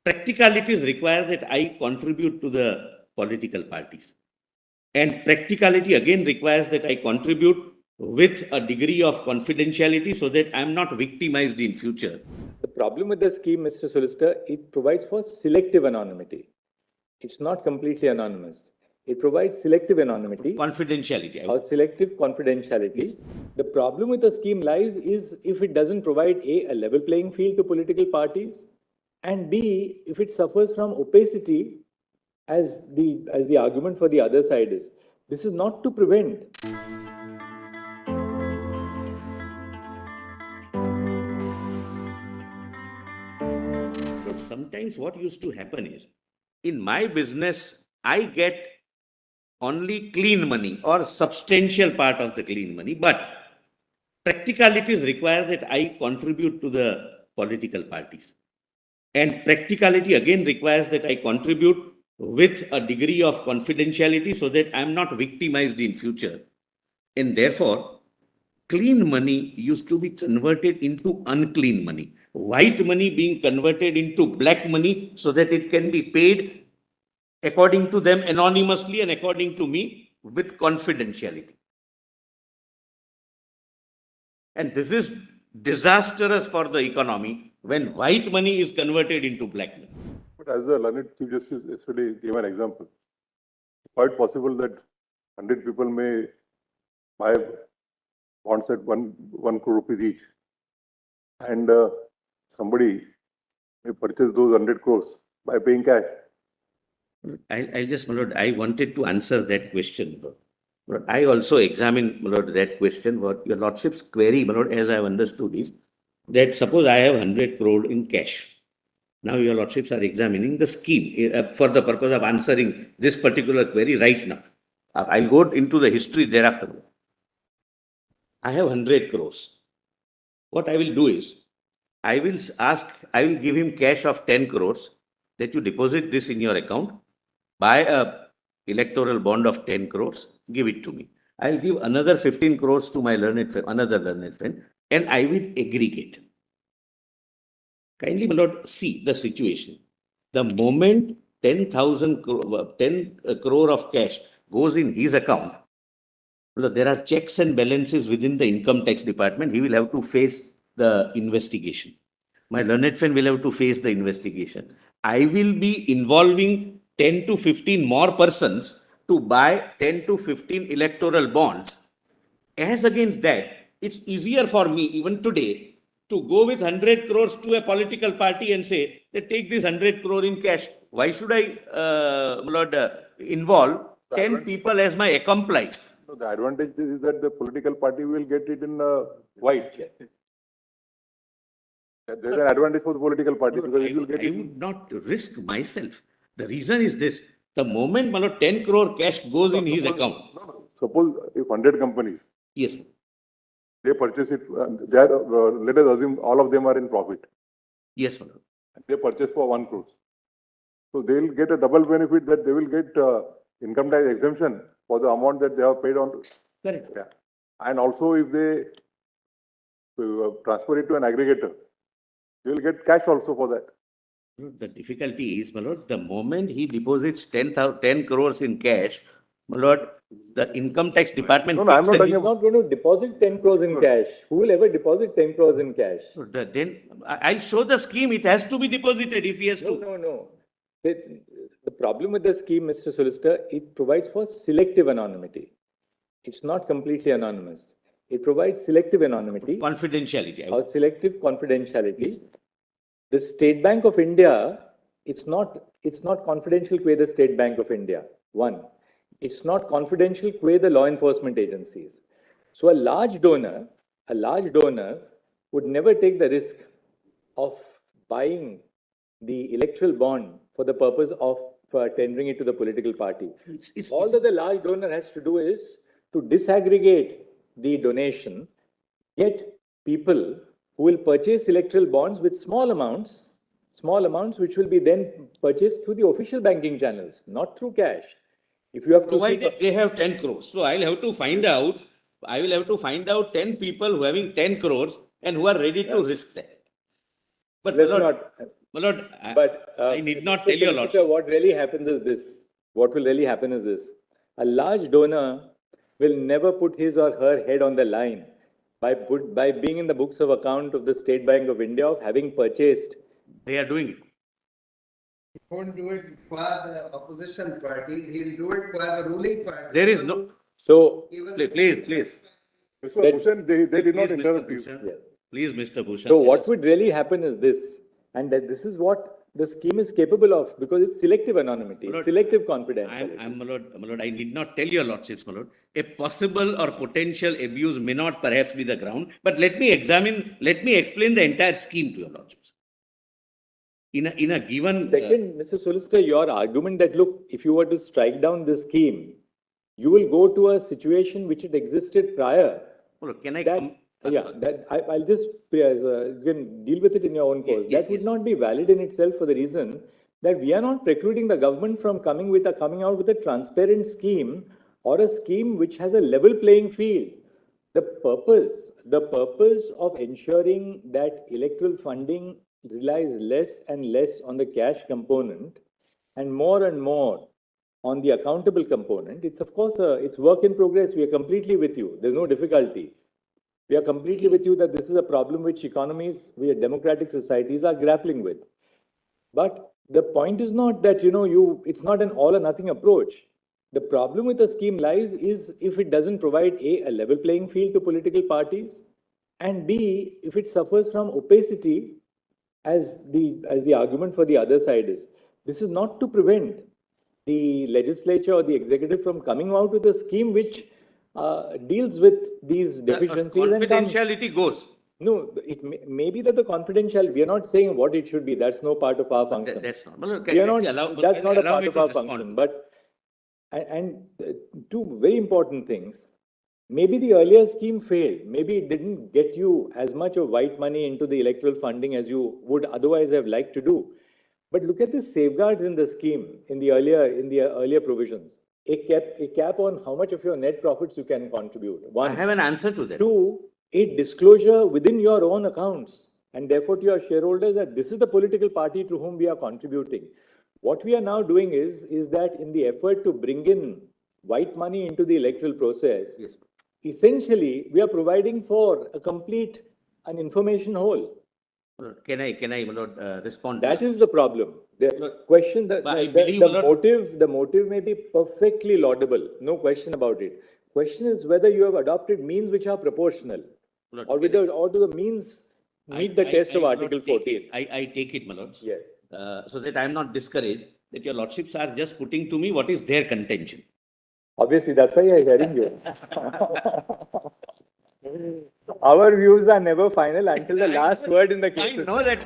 Practicalities require that I contribute to the political parties. And practicality again requires that I contribute with a degree of confidentiality so that I'm not victimized in future. The problem with the scheme, Mr. Solicitor, it provides for selective anonymity. It's not completely anonymous. It provides selective anonymity. Confidentiality. Or selective confidentiality. Yes. The problem with the scheme lies is if it doesn't provide a level playing field to political parties, and B, if it suffers from opacity, as the argument for the other side is. This is not to prevent. But sometimes what used to happen is, in my business, I get only clean money or substantial part of the clean money, but practicalities require that I contribute to the political parties. And practicality again requires that I contribute with a degree of confidentiality so that I'm not victimized in future. And therefore, clean money used to be converted into unclean money. White money being converted into black money so that it can be paid according to them anonymously and according to me with confidentiality. And this is disastrous for the economy when white money is converted into black money. But as the learned Chief Justice yesterday gave an example, quite possible that 100 people may buy bonds at 1 crore rupees each, and somebody may purchase those 100 crores by paying cash. I just, my lord, I wanted to answer that question, my lord. But I also examined, my lord, that question. What your lordship's query, my lord, as I have understood is that suppose I have 100 crore in cash. Now your lordships are examining the scheme for the purpose of answering this particular query right now. I'll go into the history thereafter. I have 100 crores. What I will do is, I will give him cash of 10 crores that you deposit this in your account, buy a electoral bond of 10 crores, give it to me. I'll give another 15 crores to my another learned friend, and I will aggregate. Kindly, my lord, see the situation. The moment 10 crore of cash goes in his account, there are checks and balances within the income tax department. He will have to face the investigation. My learned friend will have to face the investigation. I will be involving 10 to 15 more persons to buy 10 to 15 electoral bonds. As against that, it's easier for me even today to go with 100 crores to a political party and say, they take this 100 crore in cash. Why should I involve 10 people as my accomplice? So the advantage is that the political party will get it in white. There's an advantage for the political party because it will get I would not risk myself. The reason is this. The moment 10 crore cash goes in his account. Suppose if 100 companies. Yes. They purchase it, let us assume all of them are in profit. Yes, madam. They purchase for 1 crore. So they will get a double benefit that they will get income tax exemption for the amount that they have paid on. Correct. Yeah. And also if they transfer it to an aggregator, they will get cash also for that. The difficulty is, my lord, the moment he deposits 10 crores in cash, my lord, the income tax department. No, I'm not talking about. Not going to deposit 10 crores in cash. Who will ever deposit 10 crores in cash? Then I'll show the scheme. It has to be deposited if he has to. No. The problem with the scheme, Mr. Solicitor, it provides for selective anonymity. It's not completely anonymous. It provides selective anonymity. Confidentiality. Or selective confidentiality. Yes. The State Bank of India, it's not confidential with the State Bank of India. One, it's not confidential with the law enforcement agencies. So a large donor would never take the risk of buying the electoral bond for the purpose of tendering it to the political party. All that the large donor has to do is to disaggregate the donation, get people who will purchase electoral bonds with small amounts which will be then purchased through the official banking channels, not through cash. If you have provided they have 10 crores, so I will have to find out 10 people who are having 10 crores and who are ready to risk that. But My lord, But I need not Mr. tell your Solicitor, lordship. what really happens is this. What will really happen is this. A large donor will never put his or her head on the line by being in the books of account of the State Bank of India of having purchased. They are doing it. He won't do it for the opposition party, he'll do it for the ruling party. There is no. So, Please. Mr. That- Bhushan, they did not Please, Mr. interrupt you. Bhushan. yeah. Please, Mr. Bhushan. So what would really happen is this, and that this is what the scheme is capable of, because it's selective anonymity, it's Lord, selective confidentiality. My lord, I need not tell your lordships, my lord. A possible or potential abuse may not perhaps be the ground, but let me explain the entire scheme to your lordships. In a given. Second, Mr. Solicitor, your argument that, look, if you were to strike down this scheme, you will go to a situation which had existed prior. Can I That, come? I'll just, you can deal with it in your own course. Yes, That would yes. not be valid in itself for the reason that we are not precluding the government from coming out with a transparent scheme or a scheme which has a level playing field. The purpose of ensuring that electoral funding relies less and less on the cash component and more on the accountable component. It's of course, it's work in progress. We are completely with you. There's no difficulty. We are completely with you that this is a problem which democratic societies are grappling with. But the point is not that, it's not an all or nothing approach. The problem with the scheme lies is if it doesn't provide a level playing field to political parties, and B, if it suffers from opacity, as the argument for the other side is. This is not to prevent the legislature or the executive from coming out with a scheme which deals with these deficiencies. Confidentiality goes. No, it may be that the confidential, we are not saying what it should be. That's no part of our function. That's not. We are not, that's not a part of our function. But, and two very important things. Maybe the earlier scheme failed. Maybe it didn't get you as much of white money into the electoral funding as you would otherwise have liked to do. But look at the safeguards in the scheme, in the earlier provisions. A cap on how much of your net profits you can contribute. One. I have an answer to that. Two, a disclosure within your own accounts, and therefore to your shareholders that this is the political party to whom we are contributing. What we are now doing is that in the effort to bring in white money into the electoral process, Yes. Essentially, we are providing for an information hole. Can I respond? That is the problem. The question, the motive may be perfectly laudable, no question about it. Question is whether you have adopted means which are proportional, or do the means meet the test of Article 14. I take it, my lords. Yes. So that I am not discouraged, that your lordships are just putting to me what is their contention. Obviously, that's why I'm hearing you. Our views are never final until the last word in the case. I know that.